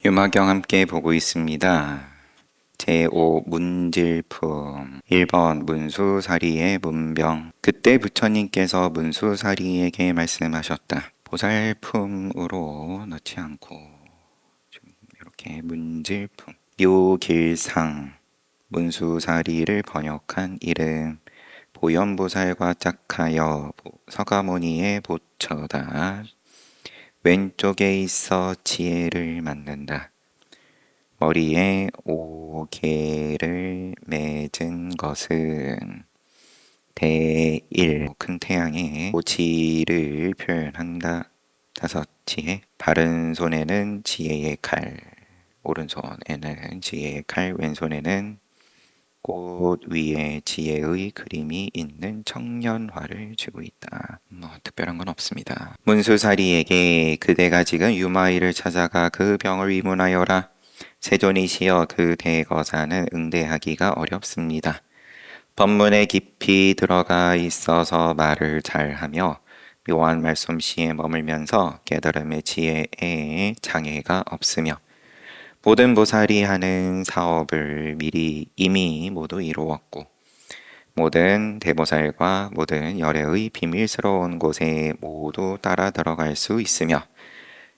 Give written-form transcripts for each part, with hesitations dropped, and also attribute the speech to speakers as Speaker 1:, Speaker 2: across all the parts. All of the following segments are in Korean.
Speaker 1: 유마경 함께 보고 있습니다. 제5 문질품 1번 문수사리의 문병. 그때 부처님께서 문수사리에게 말씀하셨다. 보살품으로 넣지 않고 좀 이렇게 문질품. 요길상 문수사리를 번역한 이름 보현보살과 짝하여 서가모니의 보처다. 왼쪽에 있어 지혜를 만든다. 머리에 오개를 맺은 것은 대일, 큰 태양의 지를 표현한다. 다섯, 지혜. 바른 손에는 지혜의 칼, 오른손에는 지혜의 칼, 왼손에는 꽃 위에 지혜의 그림이 있는 청년화를 쥐고 있다. 특별한 건 없습니다. 문수사리에게 그대가 지금 유마이를 찾아가 그 병을 위문하여라. 세존이시여 그 대거사는 응대하기가 어렵습니다. 법문에 깊이 들어가 있어서 말을 잘하며 묘한 말솜씨에 머물면서 깨달음의 지혜에 장애가 없으며 모든 보살이 하는 사업을 이미 모두 이루었고 모든 대보살과 모든 열애의 비밀스러운 곳에 모두 따라 들어갈 수 있으며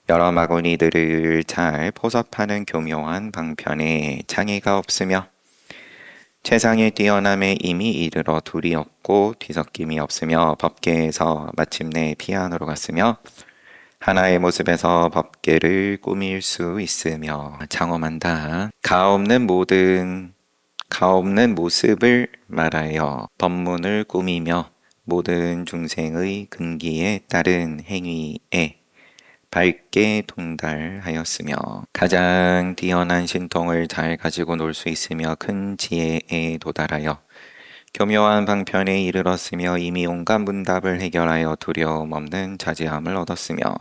Speaker 1: 여러 마구니들을 잘 포섭하는 교묘한 방편에 장애가 없으며 최상의 뛰어남에 이미 이르러 둘이 없고 뒤섞임이 없으며 법계에서 마침내 피안으로 갔으며 하나의 모습에서 법계를 꾸밀 수 있으며 장엄한다. 가없는 모습을 말하여 법문을 꾸미며 모든 중생의 근기에 따른 행위에 밝게 통달하였으며 가장 뛰어난 신통을 잘 가지고 놀 수 있으며 큰 지혜에 도달하여 교묘한 방편에 이르렀으며 이미 온갖 문답을 해결하여 두려움 없는 자제함을 얻었으며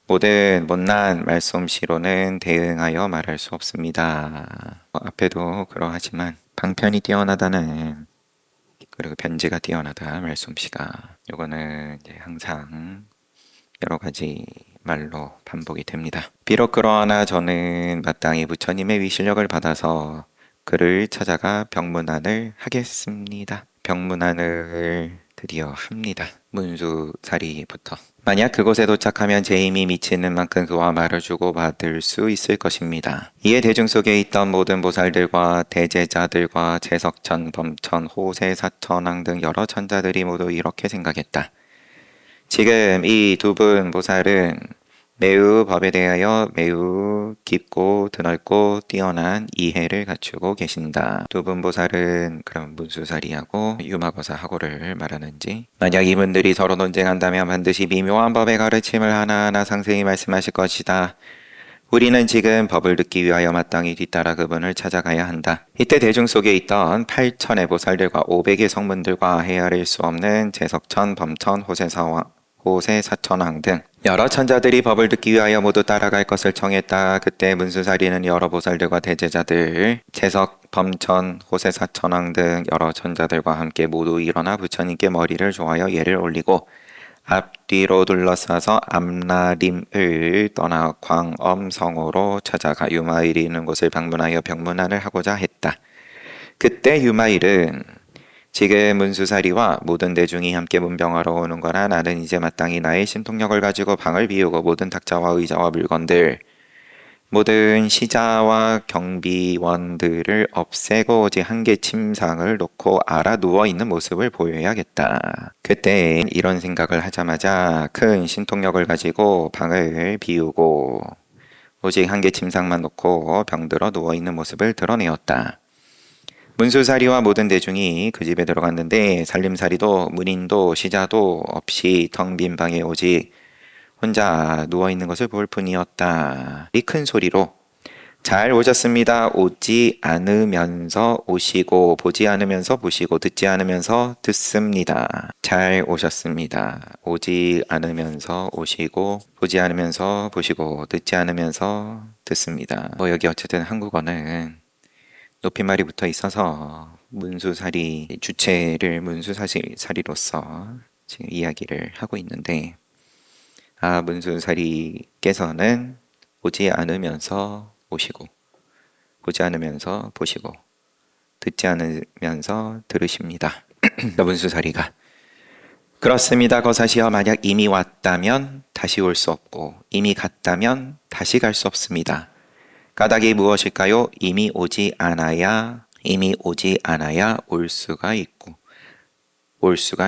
Speaker 1: 모든 못난 말솜씨로는 대응하여 말할 수 없습니다. 앞에도 그러하지만 방편이 뛰어나다는 그리고 변지가 뛰어나다 말솜씨가 요거는 이제 항상 여러 가지 말로 반복이 됩니다. 비록 그러하나 저는 마땅히 부처님의 위실력을 받아서 그를 찾아가 병문안을 하겠습니다. 병문안을 드디어 합니다. 문수사리부터. 만약 그곳에 도착하면 제 힘이 미치는 만큼 그와 말을 주고받을 수 있을 것입니다. 이에 대중 속에 있던 모든 보살들과 대제자들과 제석천, 범천, 호세, 사천왕 등 여러 천자들이 모두 이렇게 생각했다. 지금 이 두 분 보살은 매우 법에 대하여 매우 깊고 드넓고 뛰어난 이해를 갖추고 계신다. 두 분 보살은 그럼 문수사리하고 유마거사하고를 말하는지, 만약 이분들이 서로 논쟁한다면 반드시 미묘한 법의 가르침을 하나하나 상세히 말씀하실 것이다. 우리는 지금 법을 듣기 위하여 마땅히 뒤따라 그분을 찾아가야 한다. 이때 대중 속에 있던 8천의 보살들과 500의 성문들과 헤아릴 수 없는 제석천, 범천, 호세 사천왕 등 여러 천자들이 법을 듣기 위하여 모두 따라갈 것을 청했다. 그때 문수사리는 여러 보살들과 대제자들, 제석, 범천, 호세 사천왕 등 여러 천자들과 함께 모두 일어나 부처님께 머리를 조아여 예를 올리고 앞뒤로 둘러싸서 암라림을 떠나 광엄성으로 찾아가 유마일이 있는 곳을 방문하여 병문안을 하고자 했다. 그때 유마일은 지금 문수사리와 모든 대중이 함께 문병하러 오는 거라 나는 이제 마땅히 나의 신통력을 가지고 방을 비우고 모든 탁자와 의자와 물건들, 모든 시자와 경비원들을 없애고 오직 한 개 침상을 놓고 알아 누워있는 모습을 보여야겠다. 그때 이런 생각을 하자마자 큰 신통력을 가지고 방을 비우고 오직 한 개 침상만 놓고 병들어 누워있는 모습을 드러내었다. 문수사리와 모든 대중이 그 집에 들어갔는데 살림살이도 문인도 시자도 없이 텅 빈 방에 오직 혼자 누워있는 것을 볼 뿐이었다. 이 큰 소리로 잘 오셨습니다. 오지 않으면서 오시고 보지 않으면서 보시고 듣지 않으면서 듣습니다. 잘 오셨습니다. 오지 않으면서 오시고 보지 않으면서 보시고 듣지 않으면서 듣습니다. 여기 어쨌든 한국어는 높임말이 붙어 있어서 문수사리 주체를 문수사리로서 지금 이야기를 하고 있는데 문수사리께서는 보지 않으면서 보시고, 보지 않으면서 보시고, 듣지 않으면서 들으십니다. 문수사리가 그렇습니다. 거사시여 만약 이미 왔다면 다시 올 수 없고 이미 갔다면 다시 갈 수 없습니다. 까닭이 무엇일까요? 이미 오지 않아야 올 수가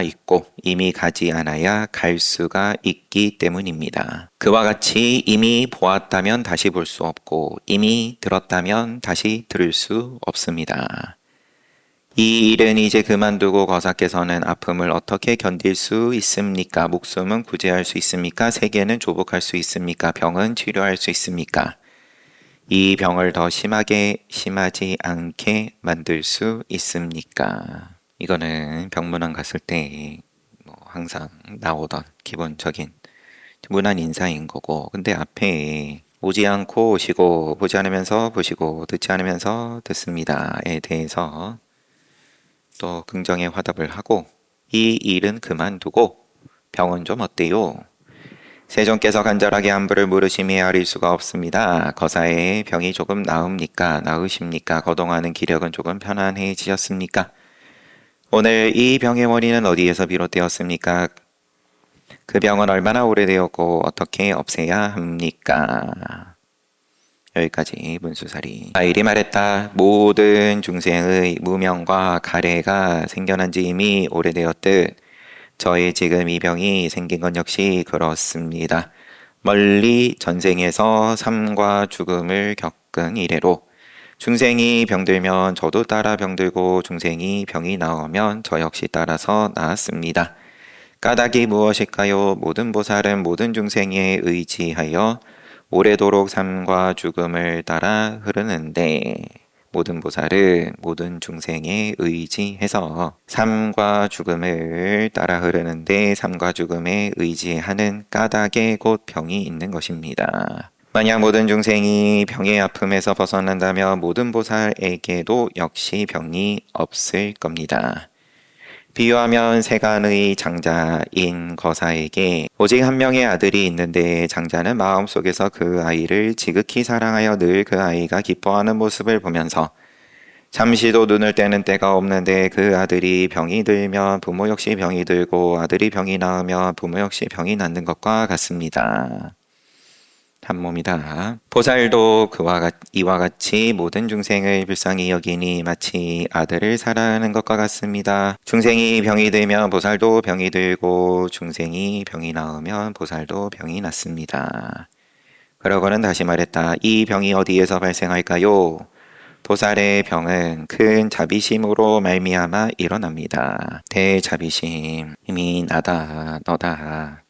Speaker 1: 있고 이미 가지 않아야 갈 수가 있기 때문입니다. 그와 같이 이미 보았다면 다시 볼 수 없고 이미 들었다면 다시 들을 수 없습니다. 이 일은 이제 그만두고 거사께서는 아픔을 어떻게 견딜 수 있습니까? 목숨은 구제할 수 있습니까? 세계는 조복할 수 있습니까? 병은 치료할 수 있습니까? 이 병을 더 심하지 않게 만들 수 있습니까? 이거는 병문안 갔을 때 항상 나오던 기본적인 문안 인사인 거고, 근데 앞에 오지 않고 오시고 보지 않으면서 보시고 듣지 않으면서 듣습니다에 대해서 또 긍정의 화답을 하고, 이 일은 그만두고 병은 좀 어때요? 세존께서 간절하게 안부를 물으심이 아릴 수가 없습니다. 거사의 병이 조금 나으십니까? 거동하는 기력은 조금 편안해지셨습니까? 오늘 이 병의 원인은 어디에서 비롯되었습니까? 그 병은 얼마나 오래되었고 어떻게 없애야 합니까? 여기까지 문수사리. 이리 말했다. 모든 중생의 무명과 가래가 생겨난 지 이미 오래되었듯 저의 지금 이 병이 생긴 건 역시 그렇습니다. 멀리 전생에서 삶과 죽음을 겪은 이래로 중생이 병들면 저도 따라 병들고 중생이 병이 나오면 저 역시 따라서 나았습니다. 까닭이 무엇일까요? 모든 보살은 모든 중생에 의지하여 오래도록 삶과 죽음을 따라 흐르는데, 모든 보살은 모든 중생에 의지해서 삶과 죽음을 따라 흐르는데 삶과 죽음에 의지하는 까닭에 곧 병이 있는 것입니다. 만약 모든 중생이 병의 아픔에서 벗어난다면 모든 보살에게도 역시 병이 없을 겁니다. 비유하면 세간의 장자인 거사에게 오직 한 명의 아들이 있는데 장자는 마음속에서 그 아이를 지극히 사랑하여 늘 그 아이가 기뻐하는 모습을 보면서 잠시도 눈을 떼는 때가 없는데 그 아들이 병이 들면 부모 역시 병이 들고 아들이 병이 나으면 부모 역시 병이 낫는 것과 같습니다. 한 몸이다. 보살도 이와 같이 모든 중생을 불쌍히 여기니 마치 아들을 사랑하는 것과 같습니다. 중생이 병이 들면 보살도 병이 들고 중생이 병이 나으면 보살도 병이 낫습니다. 그러고는 다시 말했다. 이 병이 어디에서 발생할까요? 보살의 병은 큰 자비심으로 말미암아 일어납니다. 대자비심, 이미 나다 너다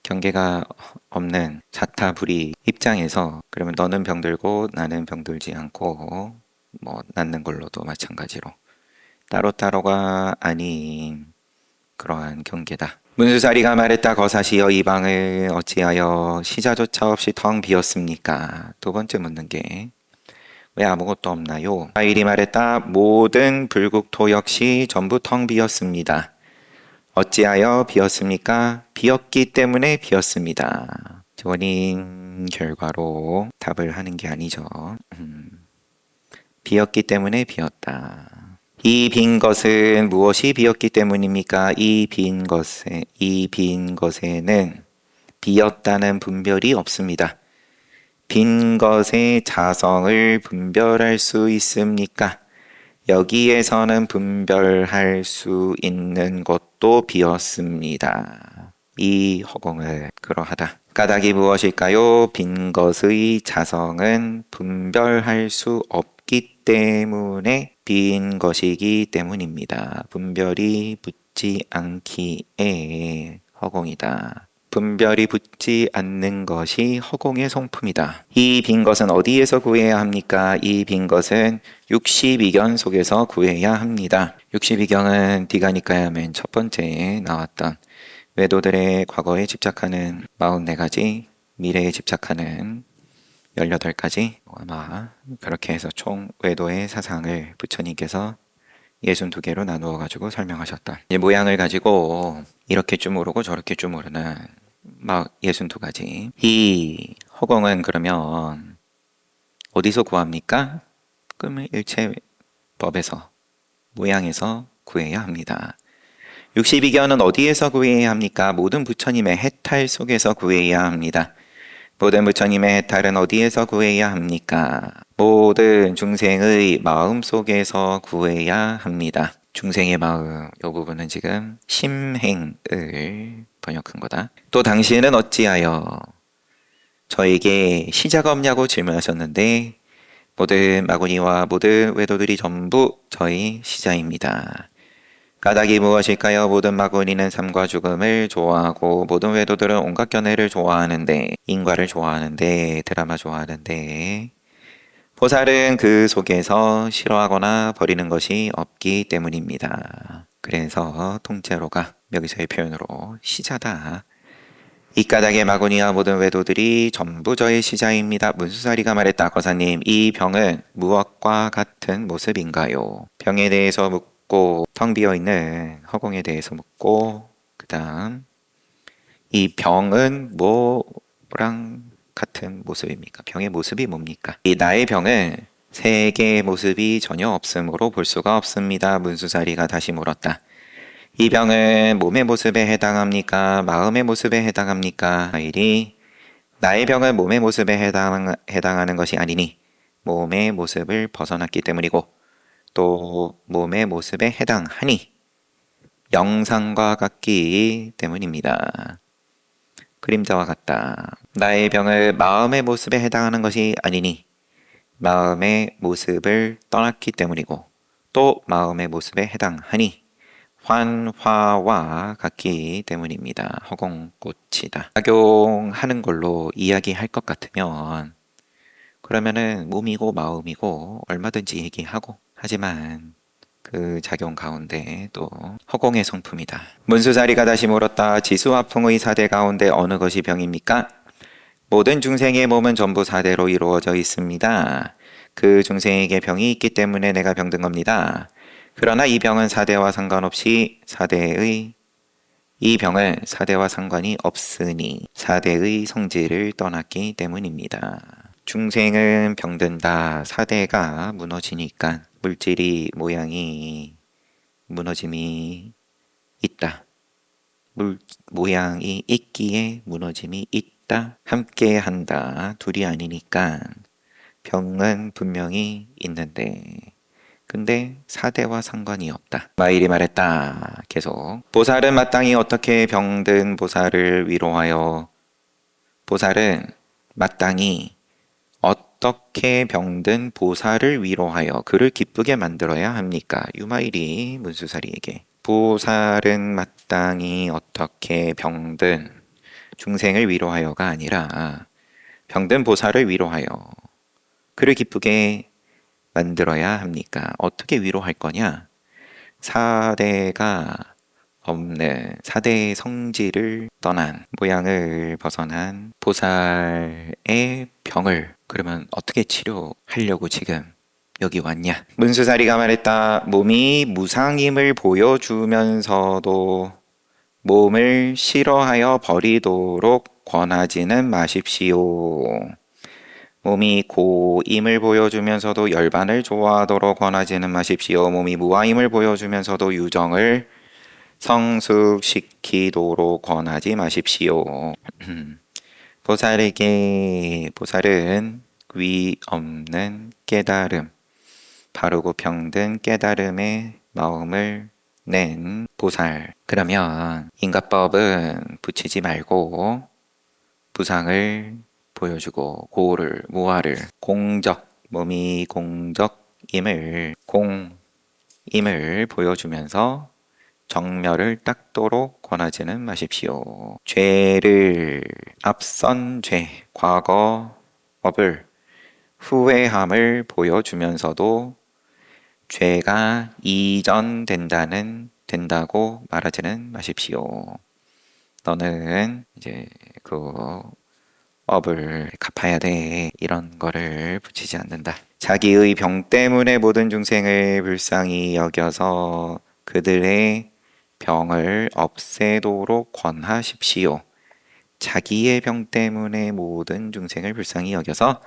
Speaker 1: 경계가 없는 자타불이 입장에서, 그러면 너는 병들고 나는 병들지 않고 낫는 걸로도 마찬가지로 따로따로가 아닌 그러한 경계다. 문수사리가 말했다. 거사시여 이 방을 어찌하여 시자조차 없이 텅 비었습니까? 두 번째 묻는 게 왜 아무것도 없나요? 이리 말했다. 모든 불국토 역시 전부 텅 비었습니다. 어찌하여 비었습니까? 비었기 때문에 비었습니다. 원인 결과로 답을 하는 게 아니죠. 비었기 때문에 비었다. 이 빈 것은 무엇이 비었기 때문입니까? 이 빈 것에는 비었다는 분별이 없습니다. 빈 것의 자성을 분별할 수 있습니까? 여기에서는 분별할 수 있는 것도 비었습니다. 이 허공을 그러하다. 까닭이 무엇일까요? 빈 것의 자성은 분별할 수 없기 때문에 빈 것이기 때문입니다. 분별이 붙지 않기에 허공이다. 분별이 붙지 않는 것이 허공의 성품이다. 이 빈 것은 어디에서 구해야 합니까? 이 빈 것은 62견 속에서 구해야 합니다. 62경은 디가니까야 맨 첫 번째에 나왔던 외도들의 과거에 집착하는 44가지, 미래에 집착하는 18가지, 아마 그렇게 해서 총 외도의 사상을 부처님께서 62개로 나누어 가지고 설명하셨다. 이 모양을 가지고 이렇게 쭈무르고 저렇게 쭈무르는 62가지. 이 허공은 그러면 어디서 구합니까? 그러면 일체법에서, 모양에서 구해야 합니다. 62견은 어디에서 구해야 합니까? 모든 부처님의 해탈 속에서 구해야 합니다. 모든 부처님의 해탈은 어디에서 구해야 합니까? 모든 중생의 마음 속에서 구해야 합니다. 중생의 마음, 이 부분은 지금 심행을 번역한 거다. 또 당신은 어찌하여 저에게 시자가 없냐고 질문하셨는데, 모든 마구니와 모든 외도들이 전부 저희 시자입니다. 까닭이 무엇일까요? 모든 마구니는 삶과 죽음을 좋아하고 모든 외도들은 온갖 견해를 좋아하는데, 인과를 좋아하는데, 드라마 좋아하는데, 보살은 그 속에서 싫어하거나 버리는 것이 없기 때문입니다. 그래서 통째로가 여기서의 표현으로 시자다. 이 까닭의 마구니와 모든 외도들이 전부 저의 시자입니다. 문수사리가 말했다. 거사님, 이 병은 무엇과 같은 모습인가요? 병에 대해서 묻고, 텅 비어있는 허공에 대해서 묻고, 그 다음 이 병은 뭐랑 같은 모습입니까? 병의 모습이 뭡니까? 이 나의 병은 세 개의 모습이 전혀 없으므로 볼 수가 없습니다. 문수사리가 다시 물었다. 이 병은 몸의 모습에 해당합니까? 마음의 모습에 해당합니까? 하일이 나의 병은 몸의 모습에 해당하는 것이 아니니 몸의 모습을 벗어났기 때문이고, 또 몸의 모습에 해당하니 영상과 같기 때문입니다. 그림자와 같다. 나의 병을 마음의 모습에 해당하는 것이 아니니 마음의 모습을 떠났기 때문이고, 또 마음의 모습에 해당하니 환화와 같기 때문입니다. 허공꽃이다. 작용하는 걸로 이야기할 것 같으면 그러면은 몸이고 마음이고 얼마든지 얘기하고, 하지만 그 작용 가운데 또 허공의 성품이다. 문수사리가 다시 물었다. 지수화풍의 사대 가운데 어느 것이 병입니까? 모든 중생의 몸은 전부 사대로 이루어져 있습니다. 그 중생에게 병이 있기 때문에 내가 병든 겁니다. 그러나 이 병은 사대와 상관없이 이 병은 사대와 상관이 없으니 사대의 성질을 떠났기 때문입니다. 중생은 병든다. 사대가 무너지니까 물질이 모양이 무너짐이 있다. 모양이 있기에 무너짐이 있다. 함께 한다. 둘이 아니니까 병은 분명히 있는데, 근데 사대와 상관이 없다. 마일이 말했다. 계속. 보살은 마땅히 어떻게 병든 보살을 위로하여, 보살은 마땅히 어떻게 병든 보살을 위로하여 그를 기쁘게 만들어야 합니까? 유마일이 문수사리에게. 보살은 마땅히 어떻게 병든 중생을 위로하여가 아니라 병든 보살을 위로하여 그를 기쁘게 만들어야 합니까? 어떻게 위로할 거냐? 사대가 없는, 사대의 성질을 떠난, 모양을 벗어난 보살의 병을 그러면 어떻게 치료하려고 지금 여기 왔냐? 문수사리가 말했다. 몸이 무상임을 보여주면서도 몸을 싫어하여 버리도록 권하지는 마십시오. 몸이 고임을 보여주면서도 열반을 좋아하도록 권하지는 마십시오. 몸이 무아임을 보여주면서도 유정을 성숙시키도록 권하지 마십시오. 보살은 위 없는 깨달음, 바르고 병든 깨달음의 마음을 낸 보살. 그러면 인가법은 붙이지 말고 부상을 보여주고 고를, 무아를, 몸이 공적임을 보여주면서 정멸을 닦도록 권하지는 마십시오. 죄를, 앞선 죄, 과거 업을, 후회함을 보여주면서도 죄가 된다고 말하지는 마십시오. 너는 이제 그 업을 갚아야 돼, 이런 거를 붙이지 않는다. 자기의 병 때문에 모든 중생을 불쌍히 여겨서 그들의 병을 없애도록 권하십시오. 자기의 병 때문에 모든 중생을 불쌍히 여겨서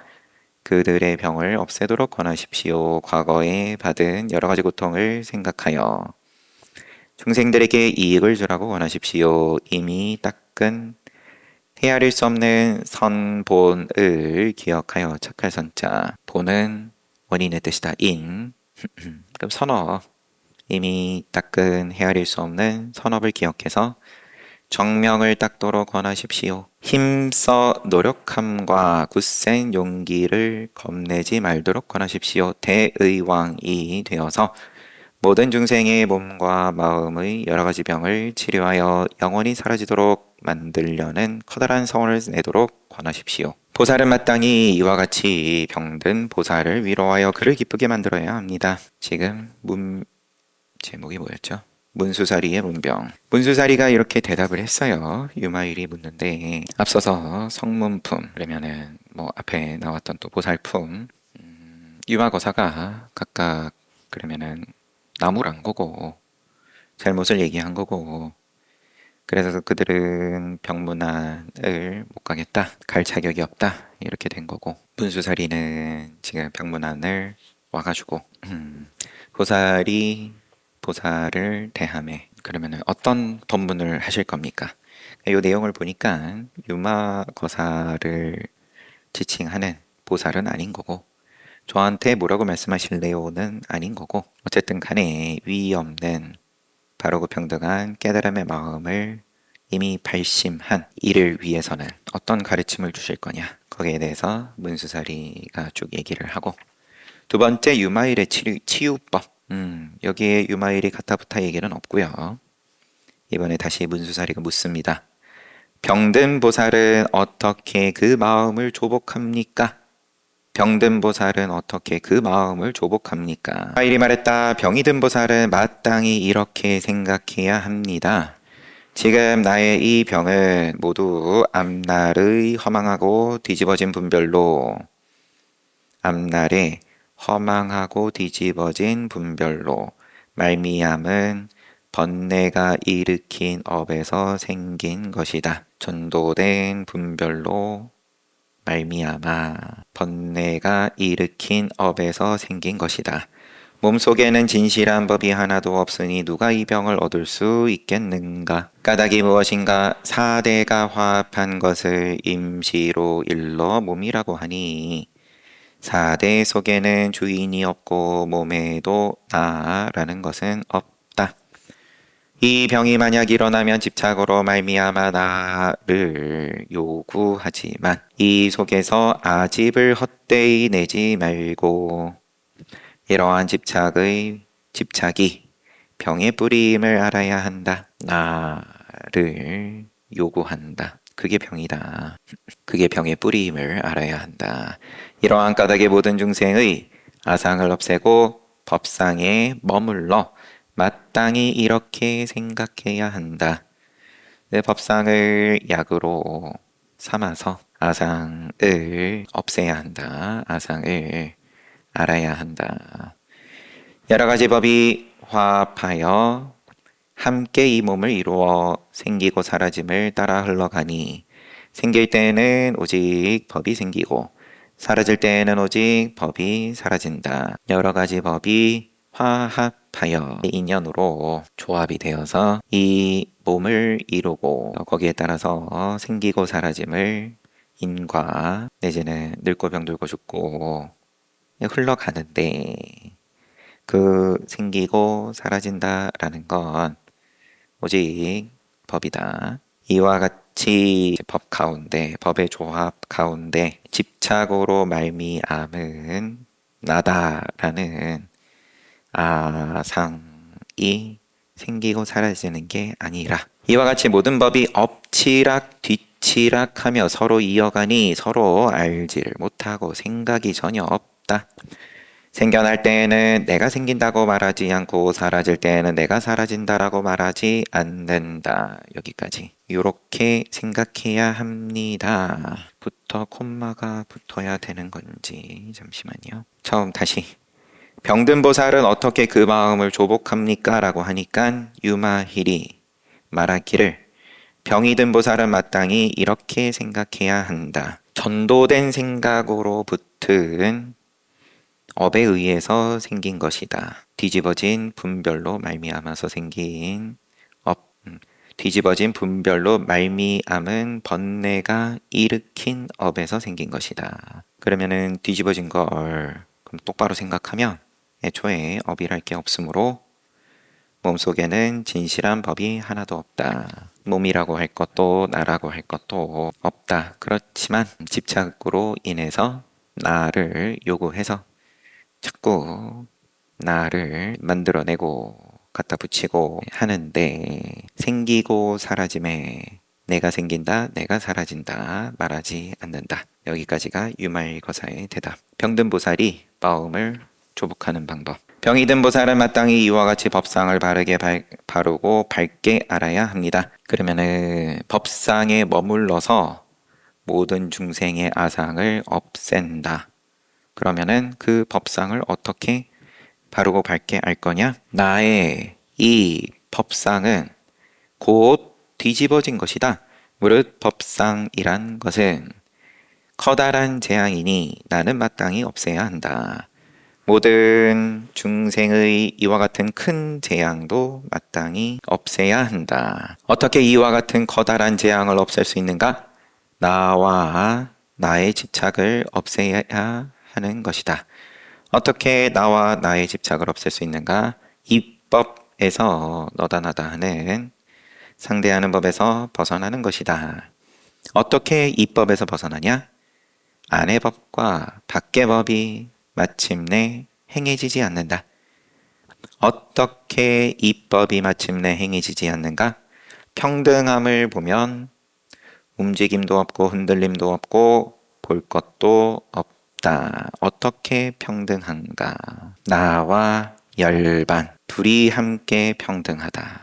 Speaker 1: 그들의 병을 없애도록 권하십시오. 과거에 받은 여러 가지 고통을 생각하여 중생들에게 이익을 주라고 원하십시오. 이미 닦은 헤아릴 수 없는 선본을 기억하여 착할 선자. 본은 원인의 뜻이다. 인. 그럼 선업. 이미 닦은 헤아릴 수 없는 선업을 기억해서 정명을 닦도록 권하십시오. 힘써 노력함과 굳센 용기를 겁내지 말도록 권하십시오. 대의왕이 되어서 모든 중생의 몸과 마음의 여러 가지 병을 치료하여 영원히 사라지도록 만들려는 커다란 성원을 내도록 권하십시오. 보살은 마땅히 이와 같이 병든 보살을 위로하여 그를 기쁘게 만들어야 합니다. 지금 제목이 뭐였죠? 문수사리의 문병. 문수사리가 이렇게 대답을 했어요. 유마일이 묻는데 앞서서 성문품 그러면은 앞에 나왔던 또 보살품, 유마거사가 각각 그러면은 나무란 거고 잘못을 얘기한 거고, 그래서 그들은 병문안을 못 가겠다, 갈 자격이 없다 이렇게 된 거고, 문수사리는 지금 병문안을 와가지고 보살을 대함에 그러면은 어떤 법문을 하실 겁니까? 이 내용을 보니까 유마거사를 지칭하는 보살은 아닌 거고, 저한테 뭐라고 말씀하실래요는 아닌 거고, 어쨌든 간에 위 없는 바르고 평등한 깨달음의 마음을 이미 발심한 이를 위해서는 어떤 가르침을 주실 거냐, 거기에 대해서 문수사리가 쭉 얘기를 하고, 두 번째 유마일의 치유법. 여기에 유마일이 가타부타 얘기는 없고요. 이번에 다시 문수사리가 묻습니다. 병든 보살은 어떻게 그 마음을 조복합니까? 병든 보살은 어떻게 그 마음을 조복합니까? 유마일이 말했다. 병이 든 보살은 마땅히 이렇게 생각해야 합니다. 지금 나의 이 병은 모두 앞날의 허망하고 뒤집어진 분별로, 앞날에 허망하고 뒤집어진 분별로 말미암은 번뇌가 일으킨 업에서 생긴 것이다. 전도된 분별로 말미암아 번뇌가 일으킨 업에서 생긴 것이다. 몸속에는 진실한 법이 하나도 없으니 누가 이 병을 얻을 수 있겠는가? 까닭이 무엇인가? 사대가 화합한 것을 임시로 일러 몸이라고 하니 사대 속에는 주인이 없고 몸에도 나라는 것은 없다. 이 병이 만약 일어나면 집착으로 말미암아 나를 요구하지만 이 속에서 아집을 헛되이 내지 말고 이러한 집착이 병의 뿌리임을 알아야 한다. 나를 요구한다. 그게 병이다. 그게 병의 뿌리임을 알아야 한다. 이러한 까닭의 모든 중생의 아상을 없애고 법상에 머물러 마땅히 이렇게 생각해야 한다. 내 법상을 약으로 삼아서 아상을 없애야 한다. 아상을 알아야 한다. 여러 가지 법이 화합하여 함께 이 몸을 이루어 생기고 사라짐을 따라 흘러가니 생길 때에는 오직 법이 생기고 사라질 때에는 오직 법이 사라진다. 여러 가지 법이 화합하여 인연으로 조합이 되어서 이 몸을 이루고 거기에 따라서 생기고 사라짐을 인과 내지는 늙고 병들고 죽고 흘러가는데, 그 생기고 사라진다라는 건 오직 법이다. 이와 같이 법 가운데, 법의 조합 가운데 집착으로 말미암은 나다라는 아상이 생기고 사라지는 게 아니라, 이와 같이 모든 법이 엎치락 뒤치락하며 서로 이어가니 서로 알지를 못하고 생각이 전혀 없다. 생겨날 때에는 내가 생긴다고 말하지 않고 사라질 때에는 내가 사라진다라고 말하지 않는다. 여기까지. 이렇게 생각해야 합니다. 부터 콤마가 붙어야 되는 건지 잠시만요. 처음 다시. 병든 보살은 어떻게 그 마음을 조복합니까? 라고 하니까 유마힐이 말하기를 병이 든 보살은 마땅히 이렇게 생각해야 한다. 전도된 생각으로 붙은 업에 의해서 생긴 것이다. 뒤집어진 분별로 말미암아서 생긴 업. 뒤집어진 분별로 말미암은 번뇌가 일으킨 업에서 생긴 것이다. 그러면은 뒤집어진 걸 그럼 똑바로 생각하면 애초에 업이랄 게 없으므로 몸속에는 진실한 법이 하나도 없다. 몸이라고 할 것도 나라고 할 것도 없다. 그렇지만 집착으로 인해서 나를 요구해서 자꾸 나를 만들어내고 갖다 붙이고 하는데 생기고 사라짐에 내가 생긴다, 내가 사라진다 말하지 않는다. 여기까지가 유말거사의 대답. 병든 보살이 마음을 조복하는 방법. 병이 든 보살은 마땅히 이와 같이 법상을 바르게 바르고 밝게 알아야 합니다. 그러면은 법상에 머물러서 모든 중생의 아상을 없앤다. 그러면은 그 법상을 어떻게 바르고 밝게 알 거냐? 나의 이 법상은 곧 뒤집어진 것이다. 무릇 법상이란 것은 커다란 재앙이니 나는 마땅히 없애야 한다. 모든 중생의 이와 같은 큰 재앙도 마땅히 없애야 한다. 어떻게 이와 같은 커다란 재앙을 없앨 수 있는가? 나와 나의 집착을 없애야 하는 것이다. 어떻게 나와 나의 집착을 없앨 수 있는가? 이법에서 너다 나다 하는 상대하는 법에서 벗어나는 것이다. 어떻게 이법에서 벗어나냐? 안의 법과 밖의 법이 마침내 행해지지 않는다. 어떻게 이법이 마침내 행해지지 않는가? 평등함을 보면 움직임도 없고 흔들림도 없고 볼 것도 없다. 어떻게 평등한가? 나와 열반, 둘이 함께 평등하다.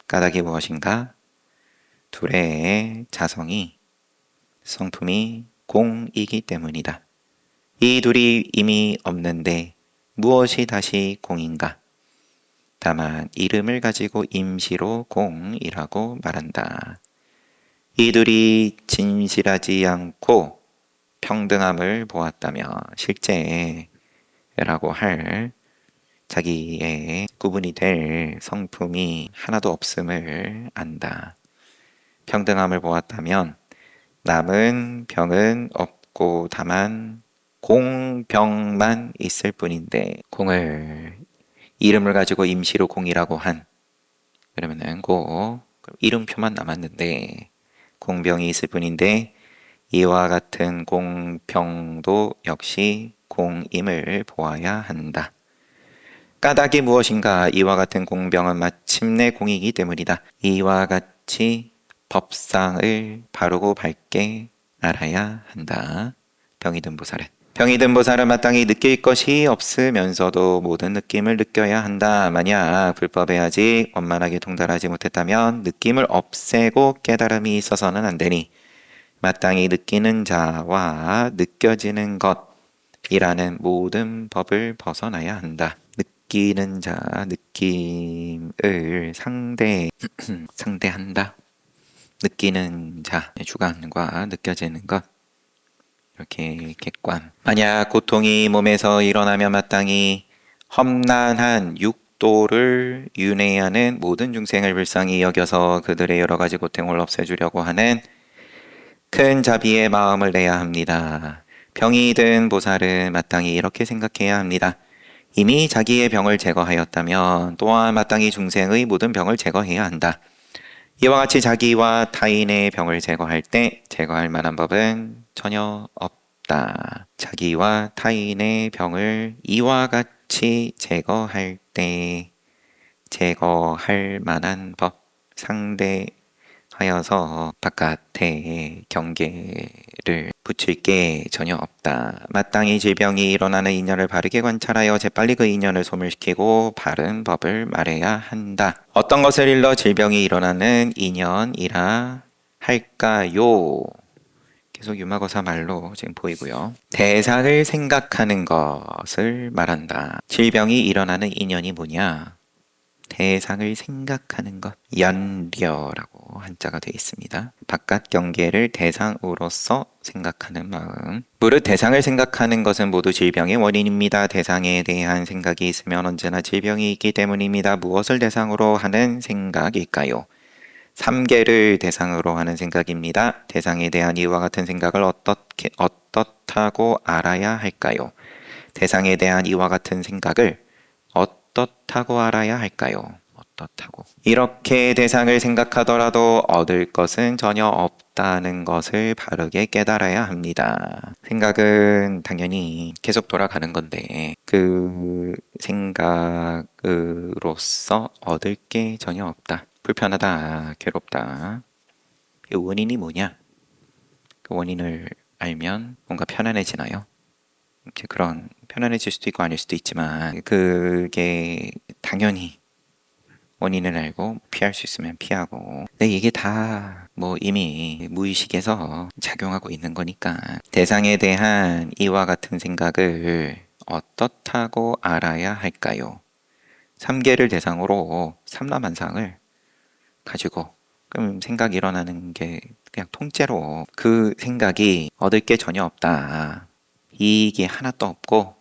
Speaker 1: 까닭이 무엇인가? 둘의 자성이, 성품이 공이기 때문이다. 이 둘이 이미 없는데 무엇이 다시 공인가? 다만 이름을 가지고 임시로 공이라고 말한다. 이 둘이 진실하지 않고 평등함을 보았다며 실제라고 할 자기의 구분이 될 성품이 하나도 없음을 안다. 평등함을 보았다면 남은 병은 없고 다만 공병만 있을 뿐인데 공을 이름을 가지고 임시로 공이라고 한 그러면은 이름표만 남았는데 공병이 있을 뿐인데 이와 같은 공병도 역시 공임을 보아야 한다. 까닭이 무엇인가? 이와 같은 공병은 마침내 공이기 때문이다. 이와 같이 법상을 바르고 밝게 알아야 한다. 병이 든 보살은 마땅히 느낄 것이 없으면서도 모든 느낌을 느껴야 한다. 만약 불법에 아직 원만하게 통달하지 못했다면 느낌을 없애고 깨달음이 있어서는 안 되니 마땅히 느끼는 자와 느껴지는 것이라는 모든 법을 벗어나야 한다. 느끼는 자, 느낌을 상대한다. 느끼는 자, 주관과 느껴지는 것. 이렇게 객관. 만약 고통이 몸에서 일어나며 마땅히 험난한 육도를 윤회하는 모든 중생을 불쌍히 여겨서 그들의 여러 가지 고통을 없애주려고 하는 큰 자비의 마음을 내야 합니다. 병이 든 보살은 마땅히 이렇게 생각해야 합니다. 이미 자기의 병을 제거하였다면 또한 마땅히 중생의 모든 병을 제거해야 한다. 이와 같이 자기와 타인의 병을 제거할 때 제거할 만한 법은 전혀 없다. 자기와 타인의 병을 이와 같이 제거할 때 제거할 만한 법 상대하여서 바깥에 경계를 붙일 게 전혀 없다. 마땅히 질병이 일어나는 인연을 바르게 관찰하여 재빨리 그 인연을 소멸시키고 바른 법을 말해야 한다. 어떤 것을 일러 질병이 일어나는 인연이라 할까요? 계속 유마거사 말로 지금 보이고요. 대상을 생각하는 것을 말한다. 질병이 일어나는 인연이 뭐냐? 대상을 생각하는 것, 연려라고 한자가 되어 있습니다. 바깥 경계를 대상으로서 생각하는 마음. 무릇 대상을 생각하는 것은 모두 질병의 원인입니다. 대상에 대한 생각이 있으면 언제나 질병이 있기 때문입니다. 무엇을 대상으로 하는 생각일까요? 삼계를 대상으로 하는 생각입니다. 대상에 대한 이와 같은 생각을 어떻다고 알아야 할까요? 대상에 대한 이와 같은 생각을 어떻다고 알아야 할까요? 어떻다고. 이렇게 대상을 생각하더라도 얻을 것은 전혀 없다는 것을 바르게 깨달아야 합니다. 생각은 당연히 계속 돌아가는 건데 그 생각으로서 얻을 게 전혀 없다. 불편하다, 괴롭다. 이 원인이 뭐냐? 그 원인을 알면 뭔가 편안해지나요? 이제 그런 편안해질 수도 있고 아닐 수도 있지만 그게 당연히 원인을 알고 피할 수 있으면 피하고 근데 이게 다 뭐 이미 무의식에서 작용하고 있는 거니까 대상에 대한 이와 같은 생각을 어떻다고 알아야 할까요? 삼계를 대상으로 삼라만상을 가지고 그럼 생각이 일어나는 게 그냥 통째로 그 생각이 얻을 게 전혀 없다. 이익이 하나도 없고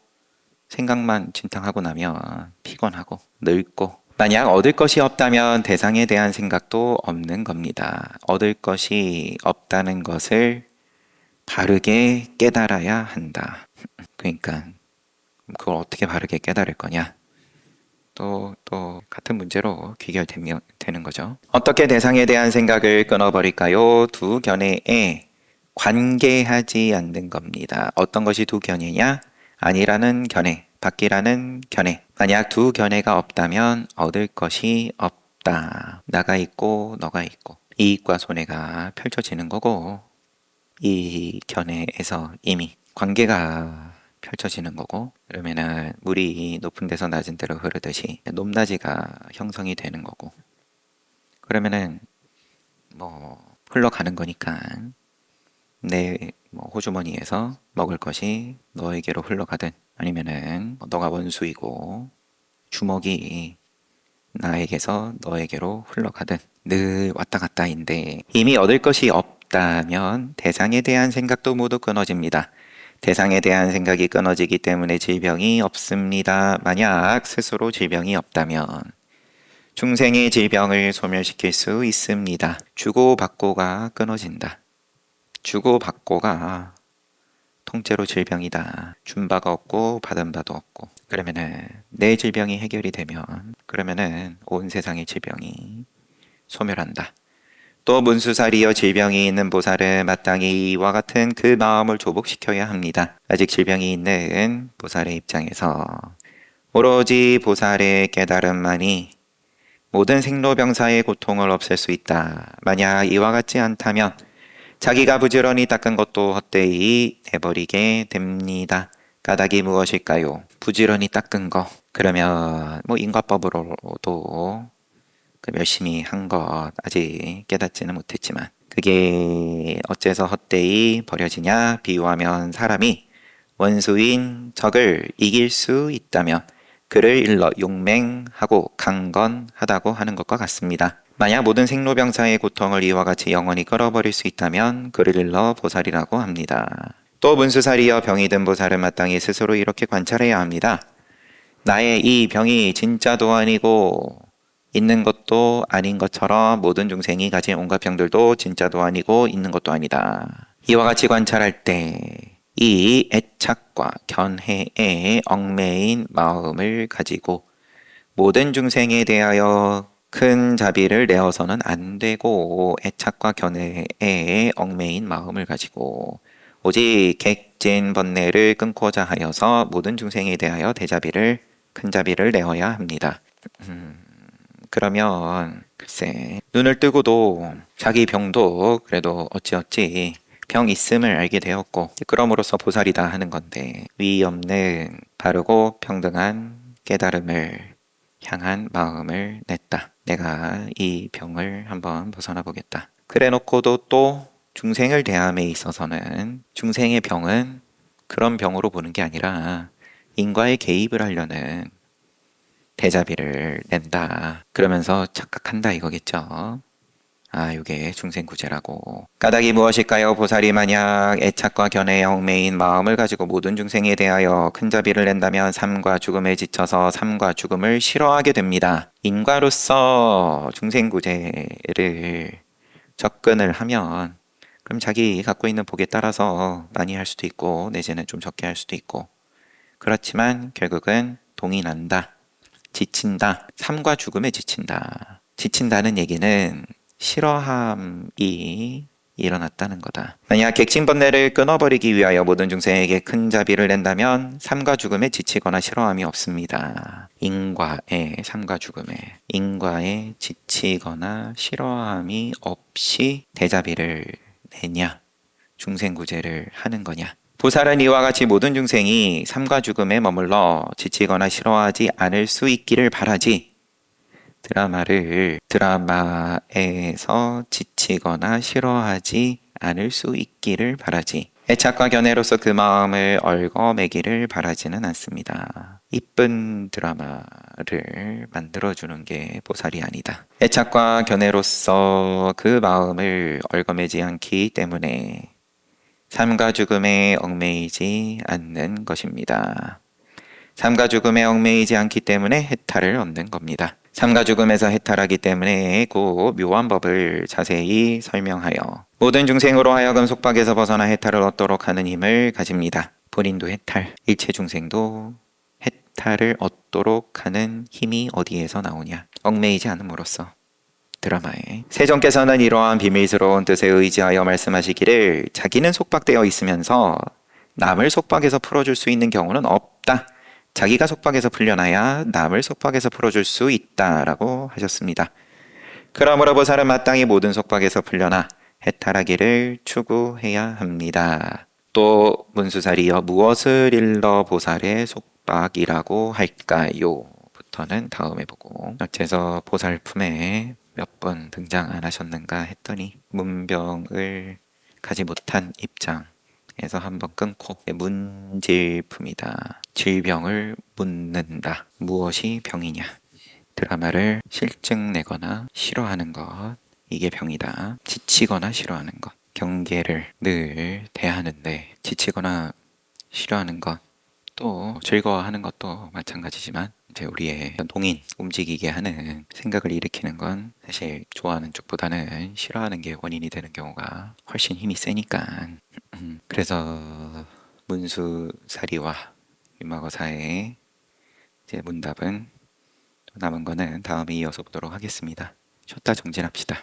Speaker 1: 생각만 진탕하고 나면 피곤하고 늙고 만약 얻을 것이 없다면 대상에 대한 생각도 없는 겁니다. 얻을 것이 없다는 것을 바르게 깨달아야 한다. 그러니까 그걸 어떻게 바르게 깨달을 거냐? 또 같은 문제로 귀결되는 거죠. 어떻게 대상에 대한 생각을 끊어버릴까요? 두 견해에 관계하지 않는 겁니다. 어떤 것이 두 견해냐? 아니라는 견해, 밖이라는 견해. 만약 두 견해가 없다면 얻을 것이 없다. 나가 있고 너가 있고 이익과 손해가 펼쳐지는 거고 이 견해에서 이미 관계가 펼쳐지는 거고 그러면은 물이 높은 데서 낮은 데로 흐르듯이 높낮이가 형성이 되는 거고 그러면은 뭐 흘러가는 거니까 내 호주머니에서 먹을 것이 너에게로 흘러가든 아니면은 너가 원수이고 주먹이 나에게서 너에게로 흘러가든 늘 왔다 갔다인데 이미 얻을 것이 없다면 대상에 대한 생각도 모두 끊어집니다. 대상에 대한 생각이 끊어지기 때문에 질병이 없습니다. 만약 스스로 질병이 없다면 중생의 질병을 소멸시킬 수 있습니다. 주고받고가 끊어진다. 주고받고가 통째로 질병이다. 준 바가 없고 받은 바도 없고 그러면은 내 질병이 해결이 되면 그러면은 온 세상의 질병이 소멸한다. 또 문수살이여 질병이 있는 보살은 마땅히 이와 같은 그 마음을 조복시켜야 합니다. 아직 질병이 있는 보살의 입장에서 오로지 보살의 깨달음만이 모든 생로병사의 고통을 없앨 수 있다. 만약 이와 같지 않다면 자기가 부지런히 닦은 것도 헛되이 돼버리게 됩니다. 까닭이 무엇일까요? 부지런히 닦은 거. 그러면 뭐 인과법으로도 열심히 한 것 아직 깨닫지는 못했지만 그게 어째서 헛되이 버려지냐? 비유하면 사람이 원수인 적을 이길 수 있다면 그를 일러 용맹하고 강건하다고 하는 것과 같습니다. 만약 모든 생로병사의 고통을 이와 같이 영원히 끌어버릴 수 있다면 그를 일러 보살이라고 합니다. 또 문수살이여 병이 든 보살은 마땅히 스스로 이렇게 관찰해야 합니다. 나의 이 병이 진짜도 아니고 있는 것도 아닌 것처럼 모든 중생이 가진 온갖 병들도 진짜도 아니고 있는 것도 아니다. 이와 같이 관찰할 때 이 애착과 견해에 얽매인 마음을 가지고 모든 중생에 대하여 큰 자비를 내어서는 안 되고 애착과 견해에 얽매인 마음을 가지고 오직 객진 번뇌를 끊고자 하여서 모든 중생에 대하여 대자비를 큰 자비를 내어야 합니다. 그러면 글쎄 눈을 뜨고도 자기 병도 그래도 어찌어찌 병 있음을 알게 되었고 그럼으로써 보살이다 하는 건데 위 없는 바르고 평등한 깨달음을 향한 마음을 냈다. 내가 이 병을 한번 벗어나 보겠다. 그래 놓고도 또 중생을 대함에 있어서는 중생의 병은 그런 병으로 보는 게 아니라 인과에 개입을 하려는 대자비를 낸다. 그러면서 착각한다 이거겠죠. 아, 요게 중생구제라고. 까닭이 무엇일까요? 보살이 만약 애착과 견해에 얽매인 마음을 가지고 모든 중생에 대하여 큰 자비를 낸다면 삶과 죽음에 지쳐서 삶과 죽음을 싫어하게 됩니다. 인과로서 중생구제를 접근을 하면 그럼 자기 갖고 있는 복에 따라서 많이 할 수도 있고 내지는 좀 적게 할 수도 있고, 그렇지만 결국은 동이 난다. 지친다. 삶과 죽음에 지친다. 지친다는 얘기는 싫어함이 일어났다는 거다. 만약 객진번뇌를 끊어버리기 위하여 모든 중생에게 큰 자비를 낸다면 삶과 죽음에 지치거나 싫어함이 없습니다. 인과에, 삶과 죽음에, 인과에 지치거나 싫어함이 없이 대자비를 내냐, 중생구제를 하는 거냐. 보살은 이와 같이 모든 중생이 삶과 죽음에 머물러 지치거나 싫어하지 않을 수 있기를 바라지, 드라마에서 지치거나 싫어하지 않을 수 있기를 바라지, 애착과 견해로서 그 마음을 얽어매기를 바라지는 않습니다. 이쁜 드라마를 만들어주는 게 보살이 아니다. 애착과 견해로서 그 마음을 얽어매지 않기 때문에 삶과 죽음에 얽매이지 않는 것입니다. 삶과 죽음에 얽매이지 않기 때문에 해탈을 얻는 겁니다. 삶과 죽음에서 해탈하기 때문에 그 묘한 법을 자세히 설명하여 모든 중생으로 하여금 속박에서 벗어나 해탈을 얻도록 하는 힘을 가집니다. 본인도 해탈, 일체 중생도 해탈을 얻도록 하는 힘이 어디에서 나오냐? 얽매이지 않음으로써. 드라마에 세존께서는 이러한 비밀스러운 뜻에 의지하여 말씀하시기를 자기는 속박되어 있으면서 남을 속박에서 풀어줄 수 있는 경우는 없다. 자기가 속박에서 풀려나야 남을 속박에서 풀어줄 수 있다라고 하셨습니다. 그러므로 보살은 마땅히 모든 속박에서 풀려나 해탈하기를 추구해야 합니다. 또 문수살이여 무엇을 일러 보살의 속박이라고 할까요? 부터는 다음에 보고, 어째서 보살 품에 몇 번 등장 안 하셨는가 했더니 문병을 가지 못한 입장에서 한번 끊고 문질품이다. 질병을 묻는다. 무엇이 병이냐? 드라마를 실증 내거나 싫어하는 것, 이게 병이다. 지치거나 싫어하는 것, 경계를 늘 대하는데 지치거나 싫어하는 것, 또 즐거워하는 것도 마찬가지지만 이제 우리의 동인 움직이게 하는 생각을 일으키는 건 사실 좋아하는 쪽보다는 싫어하는 게 원인이 되는 경우가 훨씬 힘이 세니까. 그래서 문수사리와 유마거사의 이제 문답은, 남은 거는 다음에 이어서 보도록 하겠습니다. 쉬었다 정진합시다.